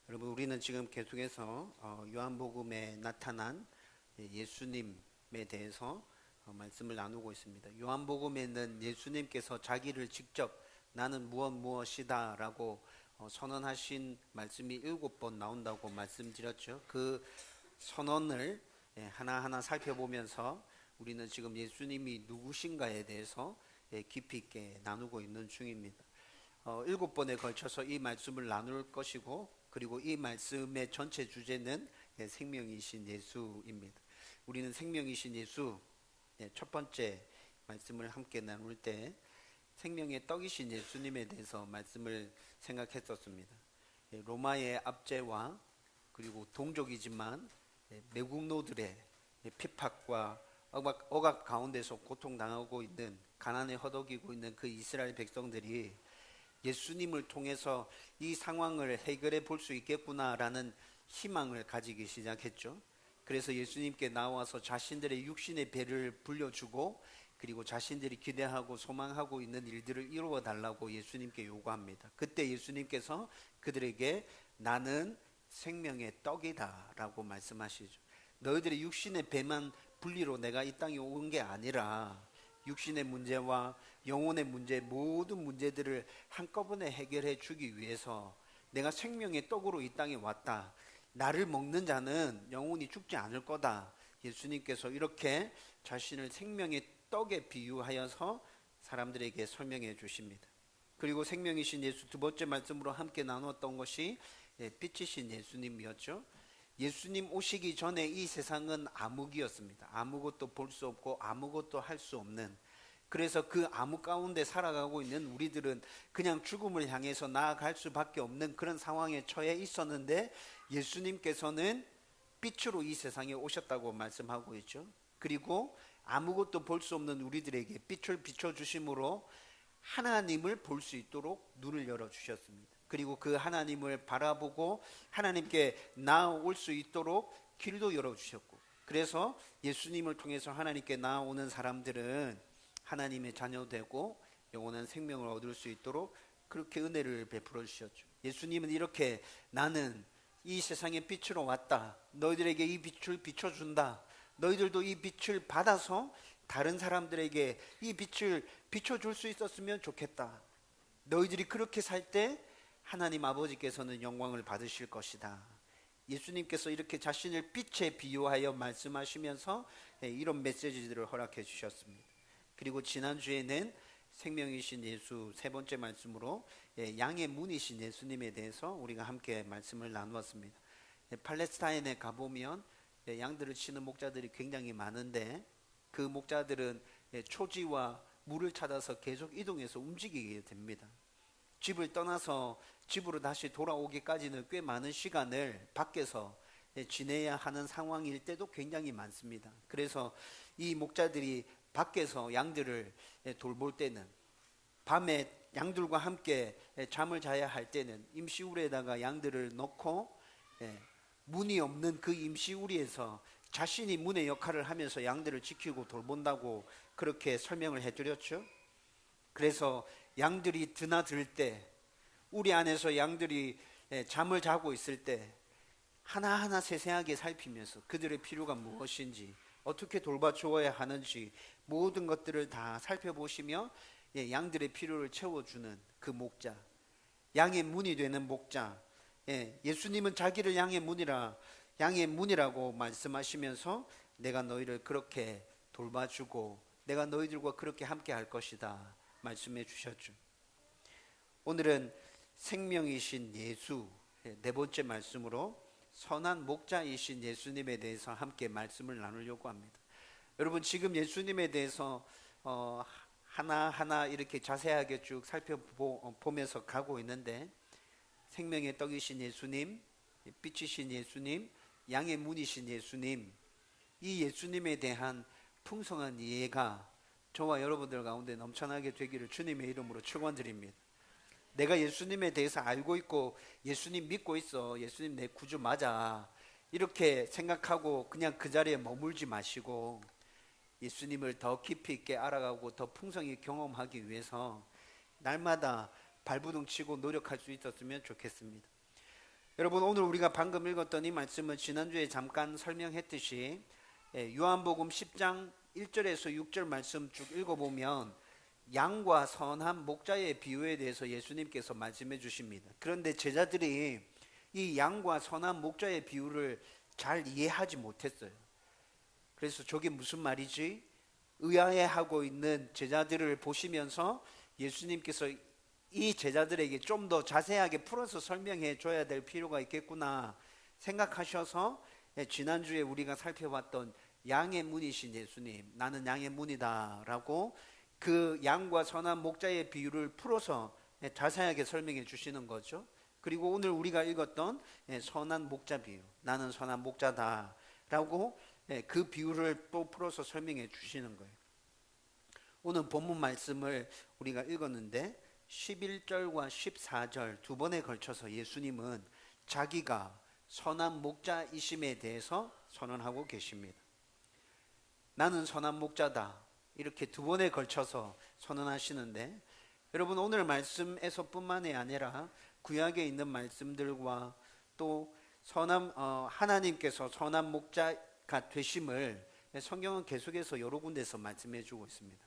여러분, 우리는 지금 계속해서 요한복음에 나타난 예수님에 대해서 말씀을 나누고 있습니다. 요한복음에는 예수님께서 자기를 직접 나는 무엇이다 라고 선언하신 말씀이 7번 나온다고 말씀드렸죠. 그 선언을 하나하나 살펴보면서 우리는 지금 예수님이 누구신가에 대해서 깊이 있게 나누고 있는 중입니다. 7번에 걸쳐서 이 말씀을 나눌 것이고, 그리고 이 말씀의 전체 주제는 생명이신 예수입니다. 우리는 생명이신 예수 첫 번째 말씀을 함께 나눌 때 생명의 떡이신 예수님에 대해서 말씀을 생각했었습니다. 로마의 압제와 그리고 동족이지만 매국노들의 핍박과 억압 가운데서 고통당하고 있는, 가난에 허덕이고 있는 그 이스라엘 백성들이 예수님을 통해서 이 상황을 해결해 볼 수 있겠구나라는 희망을 가지기 시작했죠. 그래서 예수님께 나와서 자신들의 육신의 배를 불려주고, 그리고 자신들이 기대하고 소망하고 있는 일들을 이루어 달라고 예수님께 요구합니다. 그때 예수님께서 그들에게 나는 생명의 떡이다 라고 말씀하시죠. 너희들의 육신의 배만 분리로 내가 이 땅에 온 게 아니라 육신의 문제와 영혼의 문제, 모든 문제들을 한꺼번에 해결해 주기 위해서 내가 생명의 떡으로 이 땅에 왔다. 나를 먹는 자는 영원히 죽지 않을 거다. 예수님께서 이렇게 자신을 생명의 떡에 비유하여서 사람들에게 설명해 주십니다. 그리고 생명이신 예수 두 번째 말씀으로 함께 나누었던 것이 빛이신 예수님이었죠. 예수님 오시기 전에 이 세상은 암흑이었습니다. 아무것도 볼 수 없고 아무것도 할 수 없는, 그래서 그 암흑 가운데 살아가고 있는 우리들은 그냥 죽음을 향해서 나아갈 수밖에 없는 그런 상황에 처해 있었는데, 예수님께서는 빛으로 이 세상에 오셨다고 말씀하고 있죠. 그리고 아무것도 볼 수 없는 우리들에게 빛을 비춰주심으로 하나님을 볼 수 있도록 눈을 열어주셨습니다. 그리고 그 하나님을 바라보고 하나님께 나아올 수 있도록 길도 열어주셨고, 그래서 예수님을 통해서 하나님께 나아오는 사람들은 하나님의 자녀되고 영원한 생명을 얻을 수 있도록 그렇게 은혜를 베풀어 주셨죠. 예수님은 이렇게 나는 이 세상의 빛으로 왔다. 너희들에게 이 빛을 비춰준다. 너희들도 이 빛을 받아서 다른 사람들에게 이 빛을 비춰줄 수 있었으면 좋겠다. 너희들이 그렇게 살 때 하나님 아버지께서는 영광을 받으실 것이다. 예수님께서 이렇게 자신을 빛에 비유하여 말씀하시면서 이런 메시지들을 허락해 주셨습니다. 그리고 지난주에는 생명이신 예수 세 번째 말씀으로 양의 문이신 예수님에 대해서 우리가 함께 말씀을 나누었습니다. 팔레스타인에 가보면 양들을 치는 목자들이 굉장히 많은데, 그 목자들은 초지와 물을 찾아서 계속 이동해서 움직이게 됩니다. 집을 떠나서 집으로 다시 돌아오기까지는 꽤 많은 시간을 밖에서 지내야 하는 상황일 때도 굉장히 많습니다. 그래서 이 목자들이 밖에서 양들을 돌볼 때는, 밤에 양들과 함께 잠을 자야 할 때는 임시우리에다가 양들을 넣고 문이 없는 그 임시우리에서 자신이 문의 역할을 하면서 양들을 지키고 돌본다고 그렇게 설명을 해드렸죠. 그래서 양들이 드나들 때, 우리 안에서 양들이 잠을 자고 있을 때 하나하나 세세하게 살피면서 그들의 필요가 무엇인지, 어떻게 돌봐주어야 하는지 모든 것들을 다 살펴보시며 양들의 필요를 채워주는 그 목자, 양의 문이 되는 목자. 예수님은 자기를 양의 문이라고 말씀하시면서 내가 너희를 그렇게 돌봐주고 내가 너희들과 그렇게 함께 할 것이다 말씀해 주셨죠. 오늘은 생명이신 예수 네 번째 말씀으로 선한 목자이신 예수님에 대해서 함께 말씀을 나누려고 합니다. 여러분, 지금 예수님에 대해서 하나하나 이렇게 자세하게 쭉 살펴보면서 가고 있는데, 생명의 떡이신 예수님, 빛이신 예수님, 양의 문이신 예수님, 이 예수님에 대한 풍성한 이해가 저와 여러분들 가운데 넘쳐나게 되기를 주님의 이름으로 축원드립니다. 내가 예수님에 대해서 알고 있고 예수님 믿고 있어, 예수님 내 구주 맞아, 이렇게 생각하고 그냥 그 자리에 머물지 마시고 예수님을 더 깊이 있게 알아가고 더 풍성히 경험하기 위해서 날마다 발버둥 치고 노력할 수 있었으면 좋겠습니다. 여러분, 오늘 우리가 방금 읽었던 이 말씀은 지난주에 잠깐 설명했듯이 요한복음 10장 1절에서 6절 말씀 쭉 읽어보면 양과 선한 목자의 비유에 대해서 예수님께서 말씀해 주십니다. 그런데 제자들이 이 양과 선한 목자의 비유를 잘 이해하지 못했어요. 그래서 저게 무슨 말이지? 의아해하고 있는 제자들을 보시면서 예수님께서 이 제자들에게 좀 더 자세하게 풀어서 설명해 줘야 될 필요가 있겠구나 생각하셔서 지난주에 우리가 살펴봤던 양의 문이신 예수님, 나는 양의 문이다 라고 그 양과 선한 목자의 비유를 풀어서 자세하게 설명해 주시는 거죠. 그리고 오늘 우리가 읽었던 선한 목자 비유, 나는 선한 목자다 라고 그 비유를 또 풀어서 설명해 주시는 거예요. 오늘 본문 말씀을 우리가 읽었는데 11절과 14절 두 번에 걸쳐서 예수님은 자기가 선한 목자이심에 대해서 선언하고 계십니다. 나는 선한 목자다, 이렇게 두 번에 걸쳐서 선언하시는데, 여러분 오늘 말씀에서뿐만이 아니라 구약에 있는 말씀들과 또 하나님께서 선한 목자가 되심을 성경은 계속해서 여러 군데서 말씀해 주고 있습니다.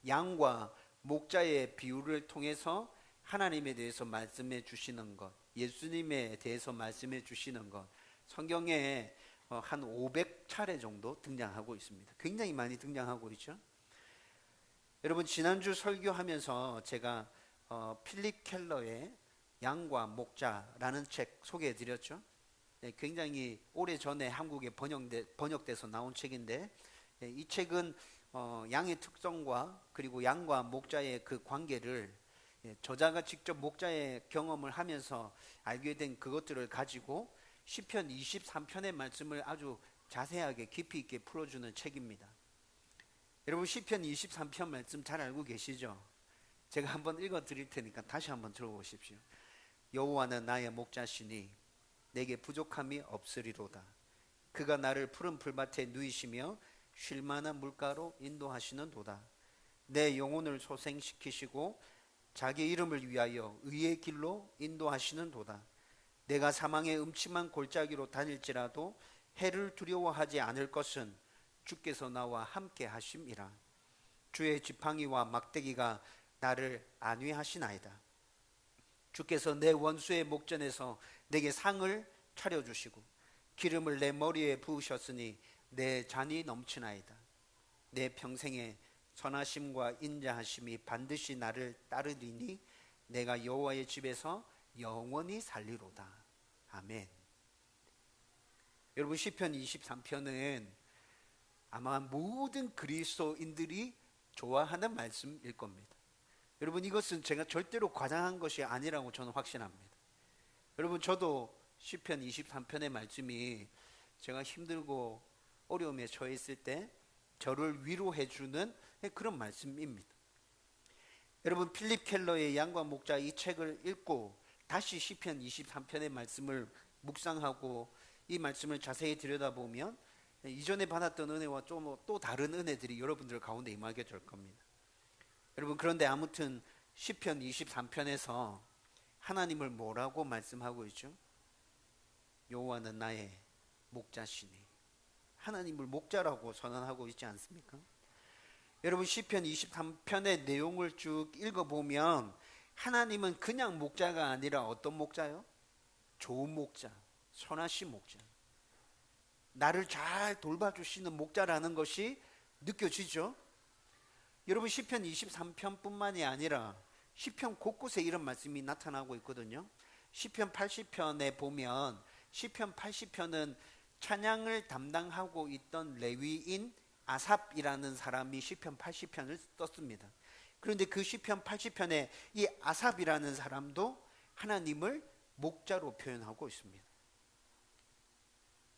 양과 목자의 비유를 통해서 하나님에 대해서 말씀해 주시는 것, 예수님에 대해서 말씀해 주시는 것, 성경에 한 500차례 정도 등장하고 있습니다. 굉장히 많이 등장하고 있죠. 여러분 지난주 설교하면서 제가 필립 켈러의 양과 목자라는 책 소개해 드렸죠. 굉장히 오래전에 한국에 번역돼서 나온 책인데, 이 책은 양의 특성과 그리고 양과 목자의 그 관계를 저자가 직접 목자의 경험을 하면서 알게 된 그것들을 가지고 시편 23편의 말씀을 아주 자세하게 깊이 있게 풀어주는 책입니다. 여러분 시편 23편 말씀 잘 알고 계시죠? 제가 한번 읽어 드릴 테니까 다시 한번 들어보십시오. 여호와는 나의 목자시니 내게 부족함이 없으리로다. 그가 나를 푸른 풀밭에 누이시며 쉴 만한 물가로 인도하시는 도다. 내 영혼을 소생시키시고 자기 이름을 위하여 의의 길로 인도하시는 도다. 내가 사망의 음침한 골짜기로 다닐지라도 해를 두려워하지 않을 것은 주께서 나와 함께 하심이라. 주의 지팡이와 막대기가 나를 안위하시나이다. 주께서 내 원수의 목전에서 내게 상을 차려주시고 기름을 내 머리에 부으셨으니 내 잔이 넘치나이다. 내 평생에 선하심과 인자하심이 반드시 나를 따르리니 내가 여호와의 집에서 영원히 살리로다. 아멘. 여러분 시편 23편은 아마 모든 그리스도인들이 좋아하는 말씀일 겁니다. 여러분 이것은 제가 절대로 과장한 것이 아니라고 저는 확신합니다. 여러분 저도 시편 23편의 말씀이 제가 힘들고 어려움에 처해 있을 때 저를 위로해 주는 그런 말씀입니다. 여러분 필립 켈러의 양과 목자 이 책을 읽고 다시 시편 23편의 말씀을 묵상하고 이 말씀을 자세히 들여다보면 이전에 받았던 은혜와 또 다른 은혜들이 여러분들 가운데 임하게 될 겁니다. 여러분 그런데 아무튼 시편 23편에서 하나님을 뭐라고 말씀하고 있죠? 여호와는 나의 목자시니, 하나님을 목자라고 선언하고 있지 않습니까? 여러분 시편 23편의 내용을 쭉 읽어보면 하나님은 그냥 목자가 아니라 어떤 목자요? 좋은 목자, 선하신 목자, 나를 잘 돌봐주시는 목자라는 것이 느껴지죠? 여러분 시편 23편뿐만이 아니라 시편 곳곳에 이런 말씀이 나타나고 있거든요. 시편 80편에 보면 시편 80편은 찬양을 담당하고 있던 레위인 아삽이라는 사람이 시편 80편을 썼습니다. 그런데 그 시편 80편에 이 아삽이라는 사람도 하나님을 목자로 표현하고 있습니다.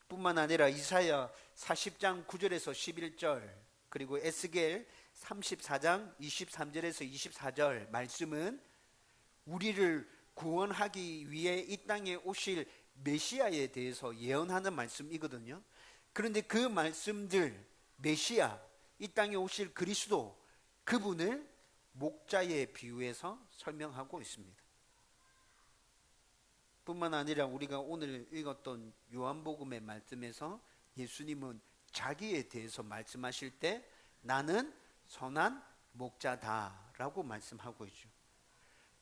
뿐만 아니라 이사야 40장 9절에서 11절 그리고 에스겔 34장 23절에서 24절 말씀은 우리를 구원하기 위해 이 땅에 오실 메시아에 대해서 예언하는 말씀이거든요. 그런데 그 말씀들, 메시아, 이 땅에 오실 그리스도, 그분을 목자에 비유해서 설명하고 있습니다. 뿐만 아니라 우리가 오늘 읽었던 요한복음의 말씀에서 예수님은 자기에 대해서 말씀하실 때 나는 선한 목자다라고 말씀하고 있죠.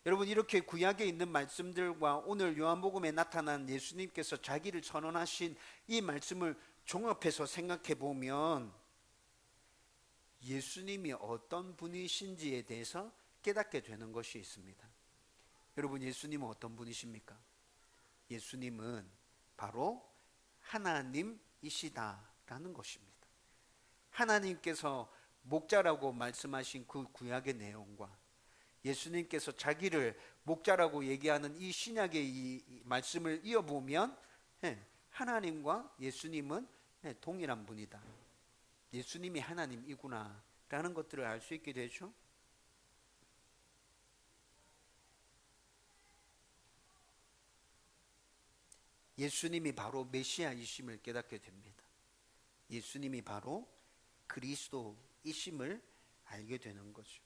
여러분, 이렇게 구약에 있는 말씀들과 오늘 요한복음에 나타난 예수님께서 자기를 선언하신 이 말씀을 종합해서 생각해 보면 예수님이 어떤 분이신지에 대해서 깨닫게 되는 것이 있습니다. 여러분, 예수님은 어떤 분이십니까? 예수님은 바로 하나님이시다라는 것입니다. 하나님께서 목자라고 말씀하신 그 구약의 내용과 예수님께서 자기를 목자라고 얘기하는 이 신약의 이 말씀을 이어보면 하나님과 예수님은 동일한 분이다. 예수님이 하나님이구나 라는 것들을 알 수 있게 되죠. 예수님이 바로 메시아이심을 깨닫게 됩니다. 예수님이 바로 그리스도이심을 알게 되는 거죠.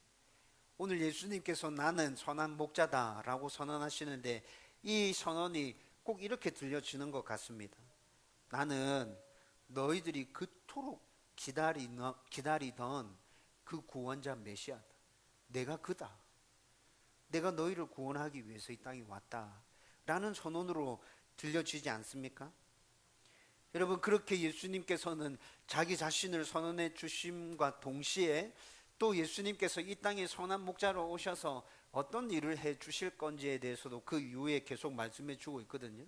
오늘 예수님께서 나는 선한 목자다라고 선언하시는데 이 선언이 꼭 이렇게 들려지는 것 같습니다. 나는 너희들이 그토록 기다리던 그 구원자 메시아다. 내가 그다. 내가 너희를 구원하기 위해서 이 땅에 왔다 라는 선언으로 들려지지 않습니까? 여러분, 그렇게 예수님께서는 자기 자신을 선언해 주심과 동시에 또 예수님께서 이 땅에 선한 목자로 오셔서 어떤 일을 해 주실 건지에 대해서도 그 이후에 계속 말씀해 주고 있거든요.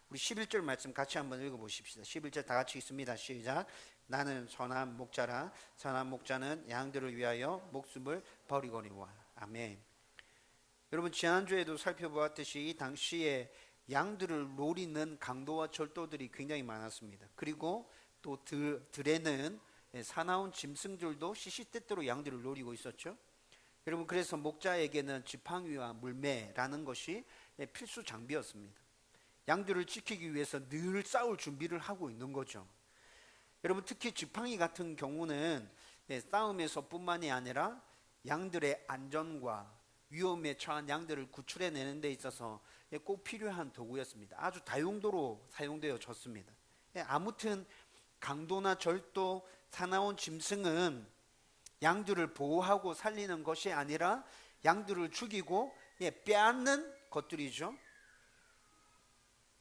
우리 11절 말씀 같이 한번 읽어보십시다. 11절 다 같이 있습니다. 시작. 나는 선한 목자라. 선한 목자는 양들을 위하여 목숨을 버리거니와. 아멘. 여러분, 지난주에도 살펴보았듯이 이 당시에 양들을 노리는 강도와 절도들이 굉장히 많았습니다. 그리고 또 들에는 사나운 짐승들도 시시때때로 양들을 노리고 있었죠. 여러분, 그래서 목자에게는 지팡이와 물매라는 것이 필수 장비였습니다. 양들을 지키기 위해서 늘 싸울 준비를 하고 있는 거죠. 여러분, 특히 지팡이 같은 경우는 싸움에서 뿐만이 아니라 양들의 안전과 위험에 처한 양들을 구출해내는 데 있어서 꼭 필요한 도구였습니다. 아주 다용도로 사용되어졌습니다. 아무튼 강도나 절도, 사나운 짐승은 양들을 보호하고 살리는 것이 아니라 양들을 죽이고 빼앗는 것들이죠.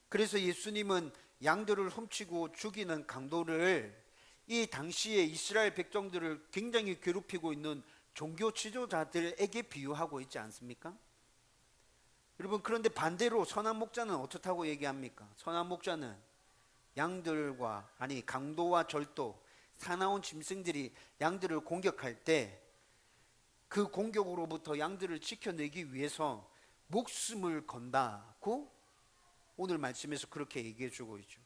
그래서 예수님은 양들을 훔치고 죽이는 강도를 이 당시에 이스라엘 백성들을 굉장히 괴롭히고 있는 종교 지도자들에게 비유하고 있지 않습니까? 여러분, 그런데 반대로 선한 목자는 어떻다고 얘기합니까? 선한 목자는 양들과 강도와 절도, 사나운 짐승들이 양들을 공격할 때 그 공격으로부터 양들을 지켜내기 위해서 목숨을 건다고 오늘 말씀에서 그렇게 얘기해 주고 있죠.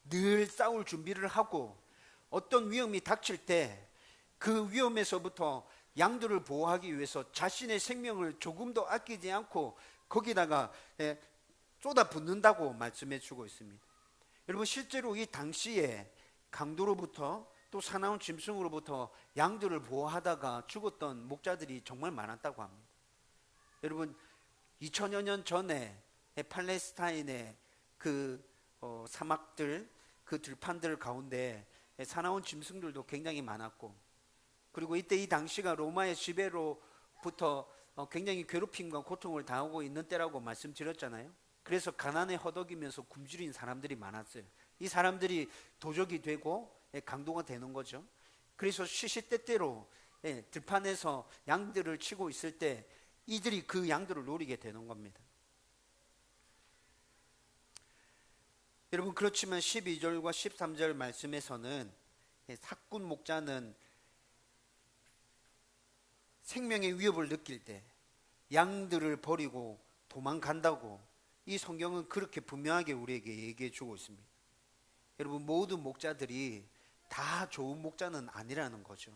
늘 싸울 준비를 하고 어떤 위험이 닥칠 때 그 위험에서부터 양들을 보호하기 위해서 자신의 생명을 조금도 아끼지 않고 거기다가 쏟아붓는다고 말씀해 주고 있습니다. 여러분, 실제로 이 당시에 강도로부터 또 사나운 짐승으로부터 양들을 보호하다가 죽었던 목자들이 정말 많았다고 합니다. 여러분, 2000여 년 전에 팔레스타인의 그 사막들, 그 들판들 가운데 사나운 짐승들도 굉장히 많았고, 그리고 이때 이 당시가 로마의 지배로부터 굉장히 괴롭힘과 고통을 당하고 있는 때라고 말씀드렸잖아요. 그래서 가난에 허덕이면서 굶주린 사람들이 많았어요. 이 사람들이 도적이 되고 강도가 되는 거죠. 그래서 시시때때로 들판에서 양들을 치고 있을 때 이들이 그 양들을 노리게 되는 겁니다. 여러분, 그렇지만 12절과 13절 말씀에서는 사꾼 목자는 생명의 위협을 느낄 때 양들을 버리고 도망간다고 이 성경은 그렇게 분명하게 우리에게 얘기해 주고 있습니다. 여러분, 모든 목자들이 다 좋은 목자는 아니라는 거죠.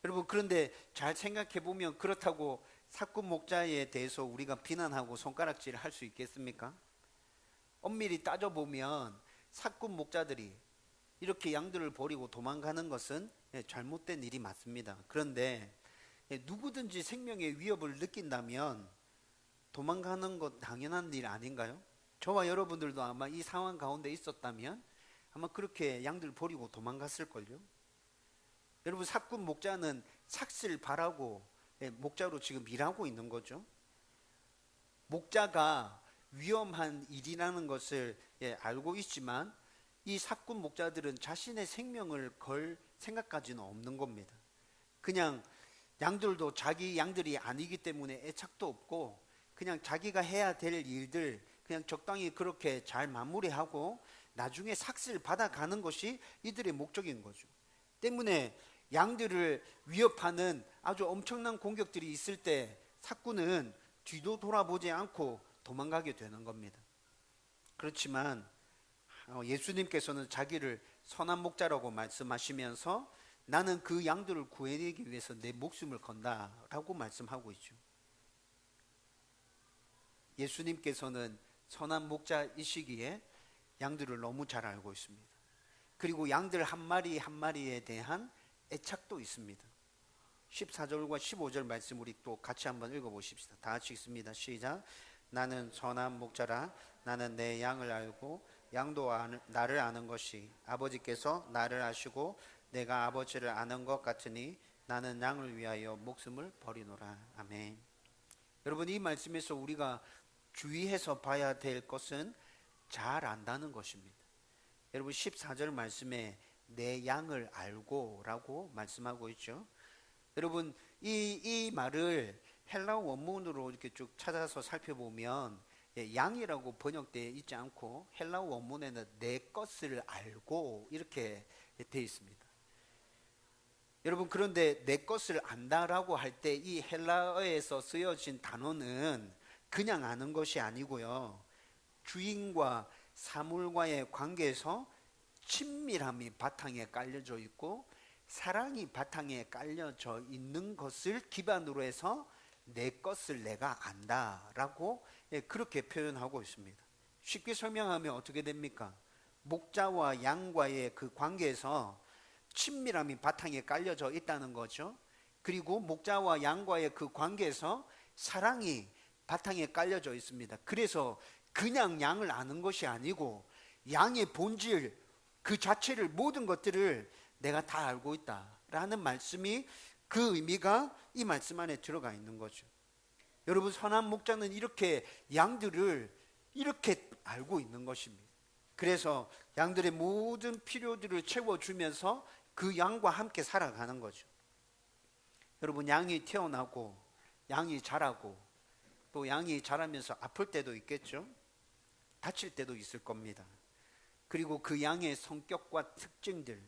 여러분, 그런데 잘 생각해 보면 그렇다고 사꾼 목자에 대해서 우리가 비난하고 손가락질을 할 수 있겠습니까? 엄밀히 따져보면 사꾼 목자들이 이렇게 양들을 버리고 도망가는 것은 잘못된 일이 맞습니다. 그런데 누구든지 생명의 위협을 느낀다면 도망가는 것 당연한 일 아닌가요? 저와 여러분들도 아마 이 상황 가운데 있었다면 아마 그렇게 양들 버리고 도망갔을걸요. 여러분, 사꾼 목자는 삭슬 바라고 목자로 지금 일하고 있는 거죠. 목자가 위험한 일이라는 것을 알고 있지만 이 사꾼 목자들은 자신의 생명을 걸 생각까지는 없는 겁니다. 그냥 양들도 자기 양들이 아니기 때문에 애착도 없고 그냥 자기가 해야 될 일들 그냥 적당히 그렇게 잘 마무리하고 나중에 삭슬 받아가는 것이 이들의 목적인 거죠. 때문에 양들을 위협하는 아주 엄청난 공격들이 있을 때 사꾼은 뒤도 돌아보지 않고 도망가게 되는 겁니다. 그렇지만 예수님께서는 자기를 선한 목자라고 말씀하시면서 나는 그 양들을 구해내기 위해서 내 목숨을 건다라고 말씀하고 있죠. 예수님께서는 선한 목자이시기에 양들을 너무 잘 알고 있습니다. 그리고 양들 한 마리 한 마리에 대한 애착도 있습니다. 14절과 15절 말씀 우리 또 같이 한번 읽어보십시다. 다 같이 읽습니다. 시작. 나는 선한 목자라. 나는 내 양을 알고 양도 나를 아는 것이 아버지께서 나를 아시고 내가 아버지를 아는 것 같으니 나는 양을 위하여 목숨을 버리노라. 아멘. 여러분, 이 말씀에서 우리가 주의해서 봐야 될 것은 잘 안다는 것입니다. 여러분, 14절 말씀에 내 양을 알고 라고 말씀하고 있죠. 여러분, 이 말을 헬라어 원문으로 이렇게 쭉 찾아서 살펴보면 양이라고 번역되어 있지 않고 헬라어 원문에는 내 것을 알고 이렇게 되어 있습니다. 여러분, 그런데 내 것을 안다라고 할 때 이 헬라어에서 쓰여진 단어는 그냥 아는 것이 아니고요, 주인과 사물과의 관계에서 친밀함이 바탕에 깔려져 있고 사랑이 바탕에 깔려져 있는 것을 기반으로 해서 내 것을 내가 안다라고 그렇게 표현하고 있습니다. 쉽게 설명하면 어떻게 됩니까? 목자와 양과의 그 관계에서 친밀함이 바탕에 깔려져 있다는 거죠. 그리고 목자와 양과의 그 관계에서 사랑이 바탕에 깔려져 있습니다. 그래서 그냥 양을 아는 것이 아니고 양의 본질 그 자체를 모든 것들을 내가 다 알고 있다라는 말씀이 그 의미가 이 말씀 안에 들어가 있는 거죠. 여러분, 선한 목자는 이렇게 양들을 이렇게 알고 있는 것입니다. 그래서 양들의 모든 필요들을 채워주면서 그 양과 함께 살아가는 거죠. 여러분, 양이 태어나고 양이 자라고 또 양이 자라면서 아플 때도 있겠죠. 다칠 때도 있을 겁니다. 그리고 그 양의 성격과 특징들,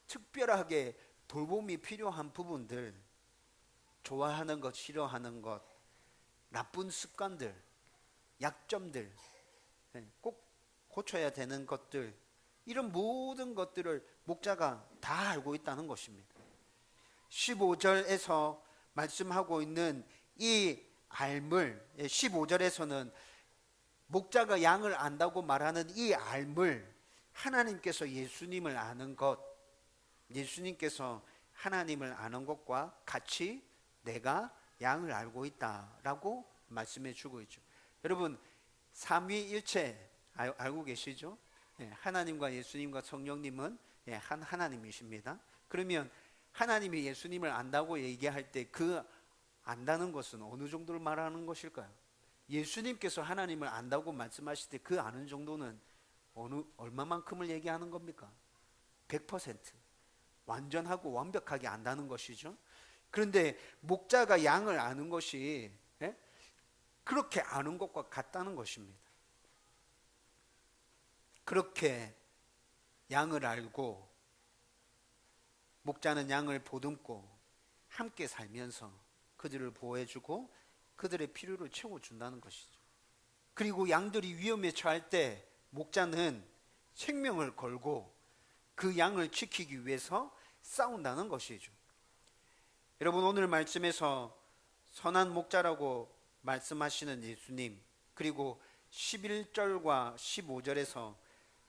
특별하게 돌봄이 필요한 부분들, 좋아하는 것, 싫어하는 것, 나쁜 습관들, 약점들, 꼭 고쳐야 되는 것들, 이런 모든 것들을 목자가 다 알고 있다는 것입니다. 15절에서 말씀하고 있는 이 알물, 15절에서는 목자가 양을 안다고 말하는 이 알물, 하나님께서 예수님을 아는 것, 예수님께서 하나님을 아는 것과 같이 내가 양을 알고 있다라고 말씀해 주고 있죠. 여러분, 삼위일체 알고 계시죠? 하나님과 예수님과 성령님은 한 하나님이십니다. 그러면 하나님이 예수님을 안다고 얘기할 때 그 안다는 것은 어느 정도를 말하는 것일까요? 예수님께서 하나님을 안다고 말씀하실 때 그 아는 정도는 얼마만큼을 얘기하는 겁니까? 100% 완전하고 완벽하게 안다는 것이죠. 그런데 목자가 양을 아는 것이 그렇게 아는 것과 같다는 것입니다. 그렇게 양을 알고 목자는 양을 보듬고 함께 살면서 그들을 보호해주고 그들의 필요를 채워준다는 것이죠. 그리고 양들이 위험에 처할 때 목자는 생명을 걸고 그 양을 지키기 위해서 싸운다는 것이죠. 여러분, 오늘 말씀에서 선한 목자라고 말씀하시는 예수님, 그리고 11절과 15절에서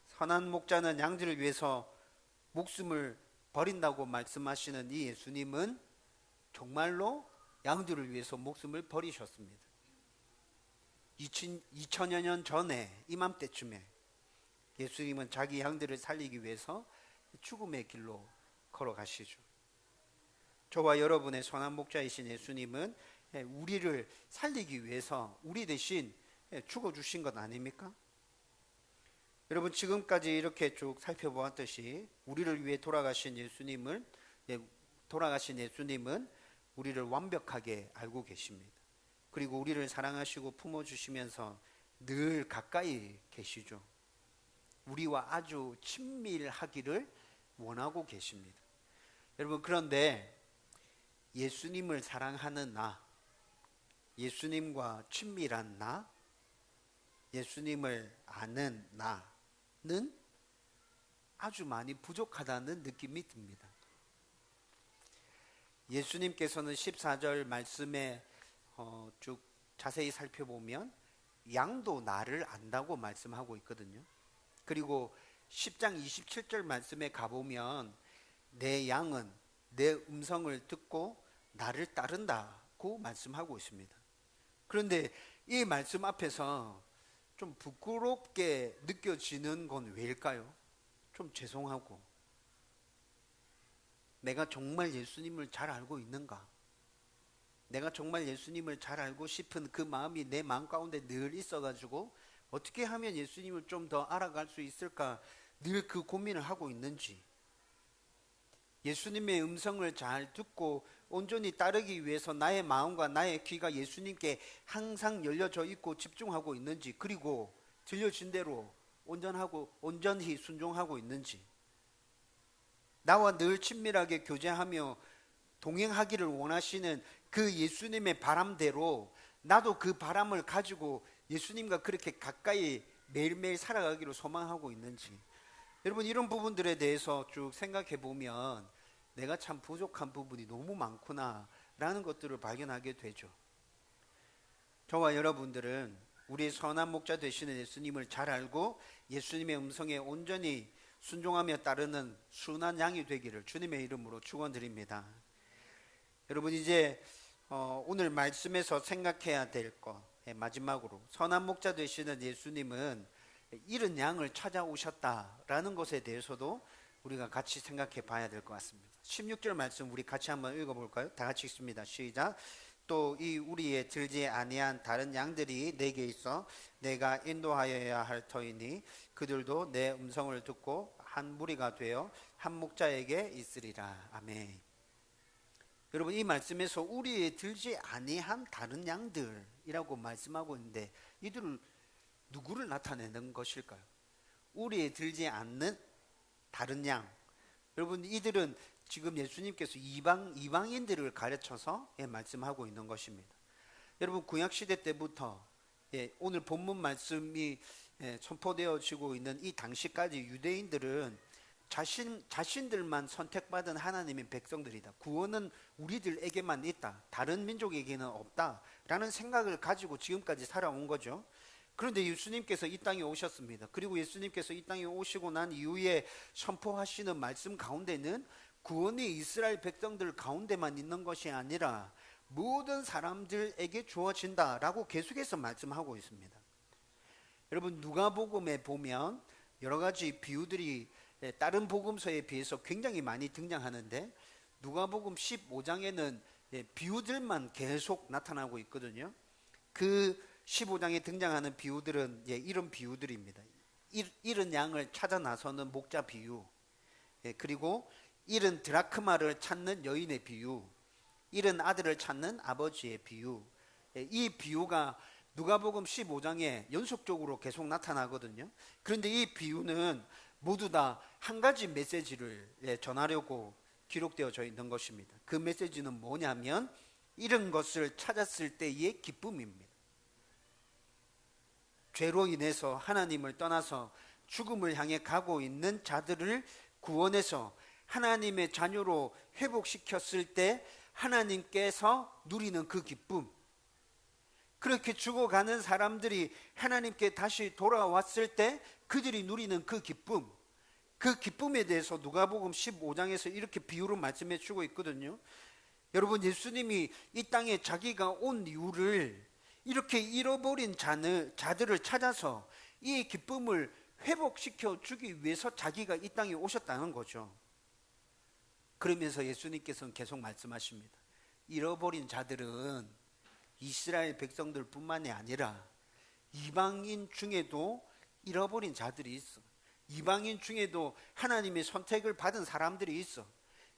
선한 목자는 양들을 위해서 목숨을 버린다고 말씀하시는 이 예수님은 정말로 양들을 위해서 목숨을 버리셨습니다. 2000여 년 전에 이맘때쯤에 예수님은 자기 양들을 살리기 위해서 죽음의 길로 걸어가시죠. 저와 여러분의 선한 목자이신 예수님은 우리를 살리기 위해서 우리 대신 죽어주신 것 아닙니까? 여러분, 지금까지 이렇게 쭉 살펴보았듯이 우리를 위해 돌아가신 예수님은 우리를 완벽하게 알고 계십니다. 그리고 우리를 사랑하시고 품어주시면서 늘 가까이 계시죠. 우리와 아주 친밀하기를 원하고 계십니다. 여러분, 그런데 예수님을 사랑하는 나, 예수님과 친밀한 나, 예수님을 아는 나는 아주 많이 부족하다는 느낌이 듭니다. 예수님께서는 14절 말씀에 쭉 자세히 살펴보면 양도 나를 안다고 말씀하고 있거든요. 그리고 10장 27절 말씀에 가보면 내 양은 내 음성을 듣고 나를 따른다고 말씀하고 있습니다. 그런데 이 말씀 앞에서 좀 부끄럽게 느껴지는 건 왜일까요? 좀 죄송하고, 내가 정말 예수님을 잘 알고 있는가? 내가 정말 예수님을 잘 알고 싶은 그 마음이 내 마음 가운데 늘 있어가지고 어떻게 하면 예수님을 좀 더 알아갈 수 있을까 늘 그 고민을 하고 있는지, 예수님의 음성을 잘 듣고 온전히 따르기 위해서 나의 마음과 나의 귀가 예수님께 항상 열려져 있고 집중하고 있는지, 그리고 들려진 대로 온전히 순종하고 있는지, 나와 늘 친밀하게 교제하며 동행하기를 원하시는 그 예수님의 바람대로 나도 그 바람을 가지고 예수님과 그렇게 가까이 매일매일 살아가기로 소망하고 있는지, 여러분, 이런 부분들에 대해서 쭉 생각해 보면 내가 참 부족한 부분이 너무 많구나 라는 것들을 발견하게 되죠. 저와 여러분들은 우리의 선한 목자 되시는 예수님을 잘 알고 예수님의 음성에 온전히 순종하며 따르는 순한 양이 되기를 주님의 이름으로 축원드립니다. 여러분, 이제 오늘 말씀에서 생각해야 될 것, 마지막으로 선한 목자 되시는 예수님은 잃은 양을 찾아오셨다라는 것에 대해서도 우리가 같이 생각해 봐야 될 것 같습니다. 16절 말씀 우리 같이 한번 읽어볼까요? 다 같이 읽습니다. 시작. 또 이 우리의 들지 아니한 다른 양들이 내게 있어 내가 인도하여야 할 터이니 그들도 내 음성을 듣고 한 무리가 되어 한 목자에게 있으리라. 아멘. 여러분, 이 말씀에서 우리의 들지 아니한 다른 양들이라고 말씀하고 있는데 이들은 누구를 나타내는 것일까요? 우리의 들지 않는 다른 양. 여러분, 이들은 지금 예수님께서 이방인들을 가르쳐서 말씀하고 있는 것입니다. 여러분, 구약시대 때부터 오늘 본문 말씀이 선포되어지고 있는 이 당시까지 유대인들은 자신들만 선택받은 하나님의 백성들이다. 구원은 우리들에게만 있다. 다른 민족에게는 없다라는 생각을 가지고 지금까지 살아온 거죠. 그런데 예수님께서 이 땅에 오셨습니다. 그리고 예수님께서 이 땅에 오시고 난 이후에 선포하시는 말씀 가운데는 구원이 이스라엘 백성들 가운데만 있는 것이 아니라 모든 사람들에게 주어진다라고 계속해서 말씀하고 있습니다. 여러분, 누가복음에 보면 여러 가지 비유들이 다른 복음서에 비해서 굉장히 많이 등장하는데 누가복음 15장에는 비유들만 계속 나타나고 있거든요. 그 15장에 등장하는 비유들은 이런 비유들입니다. 잃은 양을 찾아 나서는 목자 비유, 그리고 잃은 드라크마를 찾는 여인의 비유, 잃은 아들을 찾는 아버지의 비유. 이 비유가 누가복음 15장에 연속적으로 계속 나타나거든요. 그런데 이 비유는 모두 다 한 가지 메시지를 전하려고 기록되어져 있는 것입니다. 그 메시지는 뭐냐면 잃은 것을 찾았을 때의 기쁨입니다. 죄로 인해서 하나님을 떠나서 죽음을 향해 가고 있는 자들을 구원해서 하나님의 자녀로 회복시켰을 때 하나님께서 누리는 그 기쁨, 그렇게 죽어가는 사람들이 하나님께 다시 돌아왔을 때 그들이 누리는 그 기쁨, 그 기쁨에 대해서 누가복음 15장에서 이렇게 비유로 말씀해 주고 있거든요. 여러분, 예수님이 이 땅에 자기가 온 이유를 이렇게 잃어버린 자들을 찾아서 이 기쁨을 회복시켜 주기 위해서 자기가 이 땅에 오셨다는 거죠. 그러면서 예수님께서는 계속 말씀하십니다. 잃어버린 자들은 이스라엘 백성들 뿐만이 아니라 이방인 중에도 잃어버린 자들이 있어. 이방인 중에도 하나님의 선택을 받은 사람들이 있어.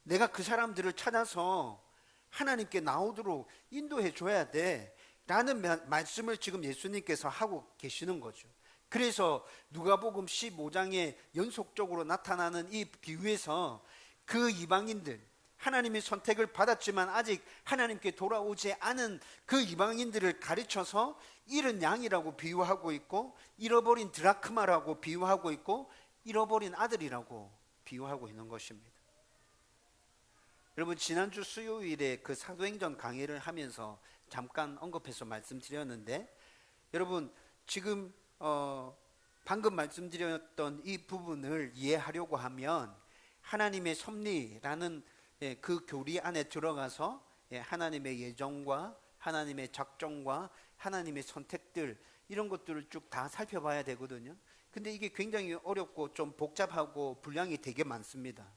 내가 그 사람들을 찾아서 하나님께 나오도록 인도해 줘야 돼 라는 말씀을 지금 예수님께서 하고 계시는 거죠. 그래서 누가복음 15장에 연속적으로 나타나는 이 비유에서 그 이방인들, 하나님의 선택을 받았지만 아직 하나님께 돌아오지 않은 그 이방인들을 가르쳐서 잃은 양이라고 비유하고 있고, 잃어버린 드라크마라고 비유하고 있고, 잃어버린 아들이라고 비유하고 있는 것입니다. 여러분, 지난주 수요일에 그 사도행전 강의를 하면서 잠깐 언급해서 말씀드렸는데, 여러분 지금 방금 말씀드렸던 이 부분을 이해하려고 하면 하나님의 섭리라는 그 교리 안에 들어가서 하나님의 예정과 하나님의 작정과 하나님의 선택들, 이런 것들을 쭉 다 살펴봐야 되거든요. 근데 이게 굉장히 어렵고 좀 복잡하고 분량이 되게 많습니다.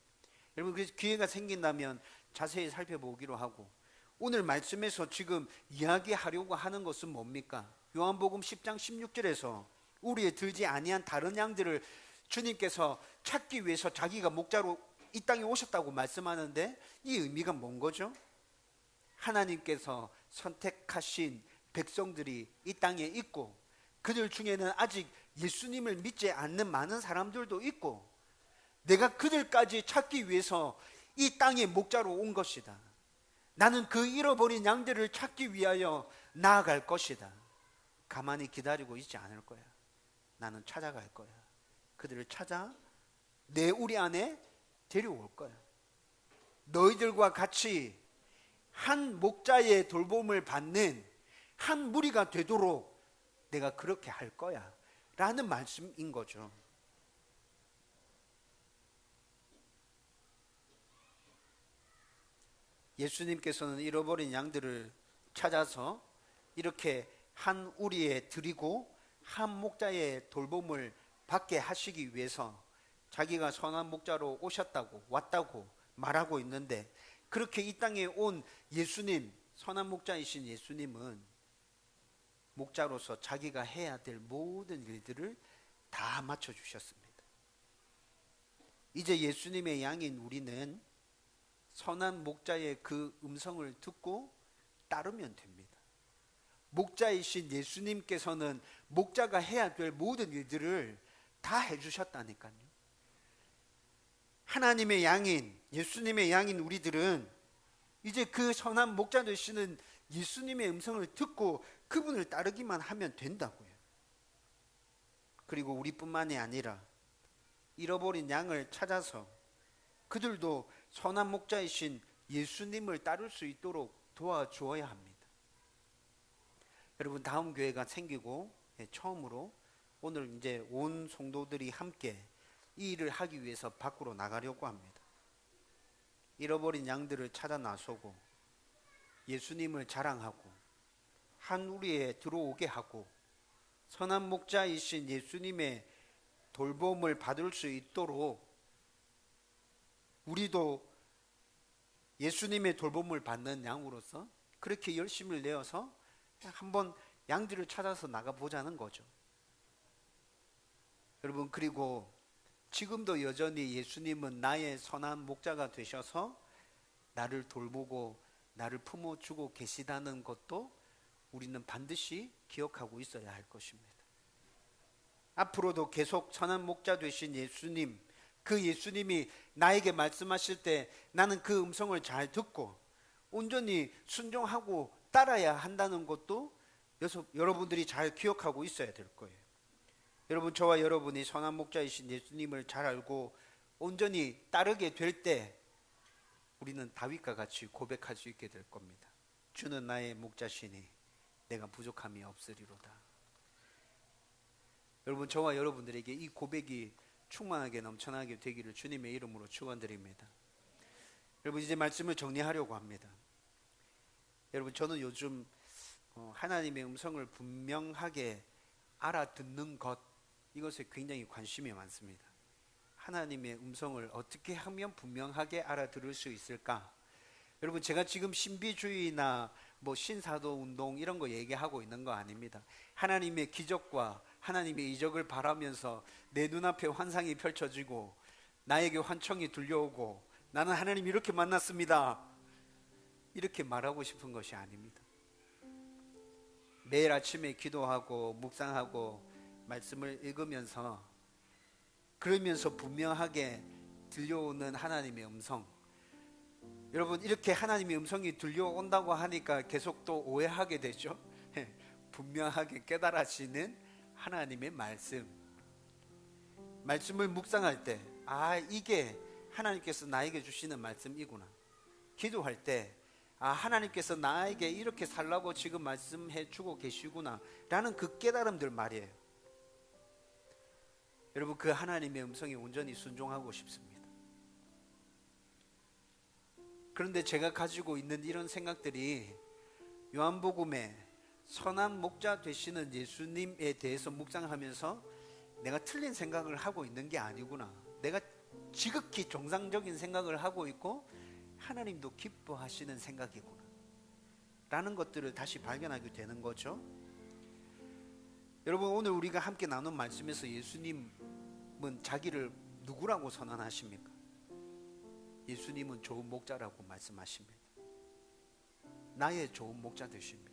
여러분, 그래서 기회가 생긴다면 자세히 살펴보기로 하고, 오늘 말씀에서 지금 이야기하려고 하는 것은 뭡니까? 요한복음 10장 16절에서 우리의 들지 아니한 다른 양들을 주님께서 찾기 위해서 자기가 목자로 이 땅에 오셨다고 말씀하는데, 이 의미가 뭔 거죠? 하나님께서 선택하신 백성들이 이 땅에 있고, 그들 중에는 아직 예수님을 믿지 않는 많은 사람들도 있고, 내가 그들까지 찾기 위해서 이 땅에 목자로 온 것이다. 나는 그 잃어버린 양들을 찾기 위하여 나아갈 것이다. 가만히 기다리고 있지 않을 거야. 나는 찾아갈 거야. 그들을 찾아 내 우리 안에 데려올 거야. 너희들과 같이 한 목자의 돌봄을 받는 한 무리가 되도록 내가 그렇게 할 거야 라는 말씀인 거죠. 예수님께서는 잃어버린 양들을 찾아서 이렇게 한 우리에 드리고 한 목자의 돌봄을 받게 하시기 위해서 자기가 선한 목자로 오셨다고, 왔다고 말하고 있는데, 그렇게 이 땅에 온 예수님, 선한 목자이신 예수님은 목자로서 자기가 해야 될 모든 일들을 다 맞춰주셨습니다. 이제 예수님의 양인 우리는 선한 목자의 그 음성을 듣고 따르면 됩니다. 목자이신 예수님께서는 목자가 해야 될 모든 일들을 다 해주셨다니까요. 하나님의 양인, 예수님의 양인 우리들은 이제 그 선한 목자 되시는 예수님의 음성을 듣고 그분을 따르기만 하면 된다고요. 그리고 우리뿐만이 아니라 잃어버린 양을 찾아서 그들도 선한 목자이신 예수님을 따를 수 있도록 도와주어야 합니다. 여러분, 다음 교회가 생기고 처음으로 오늘 이제 온 성도들이 함께 이 일을 하기 위해서 밖으로 나가려고 합니다. 잃어버린 양들을 찾아 나서고 예수님을 자랑하고 한 우리에 들어오게 하고 선한 목자이신 예수님의 돌봄을 받을 수 있도록 우리도 예수님의 돌봄을 받는 양으로서 그렇게 열심을 내어서 한번 양들을 찾아서 나가보자는 거죠. 여러분, 그리고 지금도 여전히 예수님은 나의 선한 목자가 되셔서 나를 돌보고 나를 품어주고 계시다는 것도 우리는 반드시 기억하고 있어야 할 것입니다. 앞으로도 계속 선한 목자 되신 예수님, 그 예수님이 나에게 말씀하실 때 나는 그 음성을 잘 듣고 온전히 순종하고 따라야 한다는 것도 여러분들이 잘 기억하고 있어야 될 거예요. 여러분, 저와 여러분이 선한 목자이신 예수님을 잘 알고 온전히 따르게 될 때 우리는 다윗과 같이 고백할 수 있게 될 겁니다. 주는 나의 목자시니 내가 부족함이 없으리로다. 여러분, 저와 여러분들에게 이 고백이 충만하게 넘쳐나게 되기를 주님의 이름으로 축원드립니다. 여러분, 이제 말씀을 정리하려고 합니다. 여러분, 저는 요즘 하나님의 음성을 분명하게 알아듣는 것, 이것에 굉장히 관심이 많습니다. 하나님의 음성을 어떻게 하면 분명하게 알아들을 수 있을까? 여러분, 제가 지금 신비주의나 신사도 운동 이런 거 얘기하고 있는 거 아닙니다. 하나님의 기적과 하나님의 이적을 바라면서 내 눈앞에 환상이 펼쳐지고 나에게 환청이 들려오고 나는 하나님 이렇게 만났습니다, 이렇게 말하고 싶은 것이 아닙니다. 매일 아침에 기도하고 묵상하고 말씀을 읽으면서, 그러면서 분명하게 들려오는 하나님의 음성, 여러분, 이렇게 하나님의 음성이 들려온다고 하니까 계속 또 오해하게 되죠. 분명하게 깨달아지는 하나님의 말씀을 묵상할 때, 이게 하나님께서 나에게 주시는 말씀이구나. 기도할 때, 하나님께서 나에게 이렇게 살라고 지금 말씀해 주고 계시구나 라는 그 깨달음들 말이에요. 여러분, 그 하나님의 음성에 온전히 순종하고 싶습니다. 그런데 제가 가지고 있는 이런 생각들이 요한복음에 선한 목자 되시는 예수님에 대해서 묵상하면서 내가 틀린 생각을 하고 있는 게 아니구나, 내가 지극히 정상적인 생각을 하고 있고 하나님도 기뻐하시는 생각이구나 라는 것들을 다시 발견하게 되는 거죠. 여러분, 오늘 우리가 함께 나눈 말씀에서 예수님은 자기를 누구라고 선언하십니까? 예수님은 좋은 목자라고 말씀하십니다. 나의 좋은 목자 되십니다.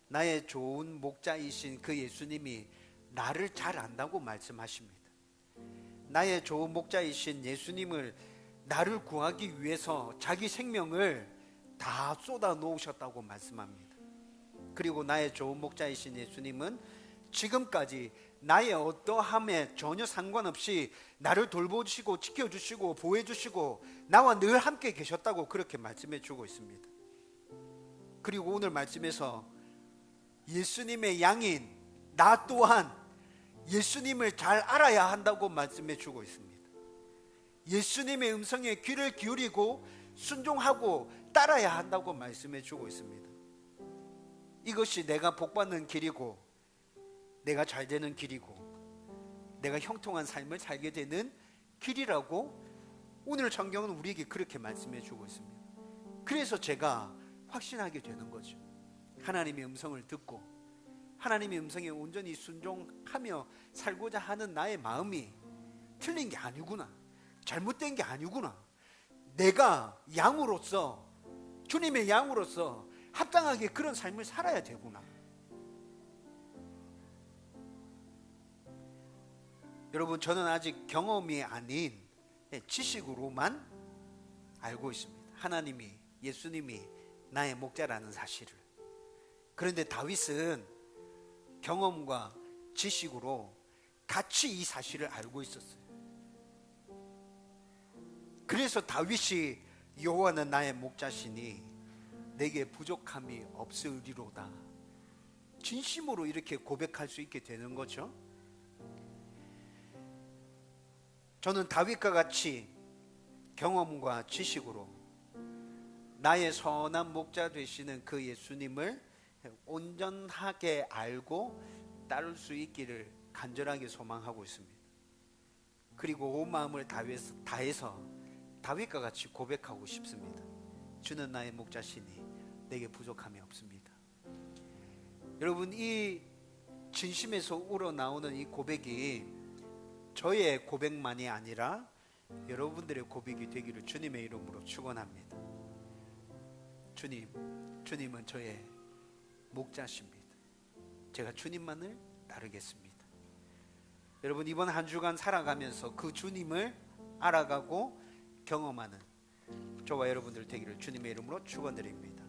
나의 좋은 목자이신 그 예수님이 나를 잘 안다고 말씀하십니다. 나의 좋은 목자이신 예수님을 나를 구하기 위해서 자기 생명을 다 쏟아 놓으셨다고 말씀합니다. 그리고 나의 좋은 목자이신 예수님은 지금까지 나의 어떠함에 전혀 상관없이 나를 돌보시고 지켜주시고 보호해주시고 나와 늘 함께 계셨다고 그렇게 말씀해 주고 있습니다. 그리고 오늘 말씀에서 예수님의 양인 나 또한 예수님을 잘 알아야 한다고 말씀해 주고 있습니다. 예수님의 음성에 귀를 기울이고 순종하고 따라야 한다고 말씀해 주고 있습니다. 이것이 내가 복받는 길이고 내가 잘 되는 길이고 내가 형통한 삶을 살게 되는 길이라고 오늘 성경은 우리에게 그렇게 말씀해 주고 있습니다. 그래서 제가 확신하게 되는 거죠. 하나님의 음성을 듣고 하나님의 음성에 온전히 순종하며 살고자 하는 나의 마음이 틀린 게 아니구나, 잘못된 게 아니구나, 내가 양으로서, 주님의 양으로서 합당하게 그런 삶을 살아야 되구나. 여러분, 저는 아직 경험이 아닌 지식으로만 알고 있습니다. 하나님이, 예수님이 나의 목자라는 사실을. 그런데 다윗은 경험과 지식으로 같이 이 사실을 알고 있었어요. 그래서 다윗이 여호와는 나의 목자시니 내게 부족함이 없으리로다, 진심으로 이렇게 고백할 수 있게 되는 거죠. 저는 다윗과 같이 경험과 지식으로 나의 선한 목자 되시는 그 예수님을 온전하게 알고 따를 수 있기를 간절하게 소망하고 있습니다. 그리고 온 마음을 다해서 다윗과 같이 고백하고 싶습니다. 주는 나의 목자시니 내게 부족함이 없습니다. 여러분, 이 진심에서 우러나오는 이 고백이 저의 고백만이 아니라 여러분들의 고백이 되기를 주님의 이름으로 축원합니다. 주님은 저의 목자십니다. 제가 주님만을 따르겠습니다. 여러분, 이번 한 주간 살아가면서 그 주님을 알아가고 경험하는 저와 여러분들 되기를 주님의 이름으로 축원드립니다.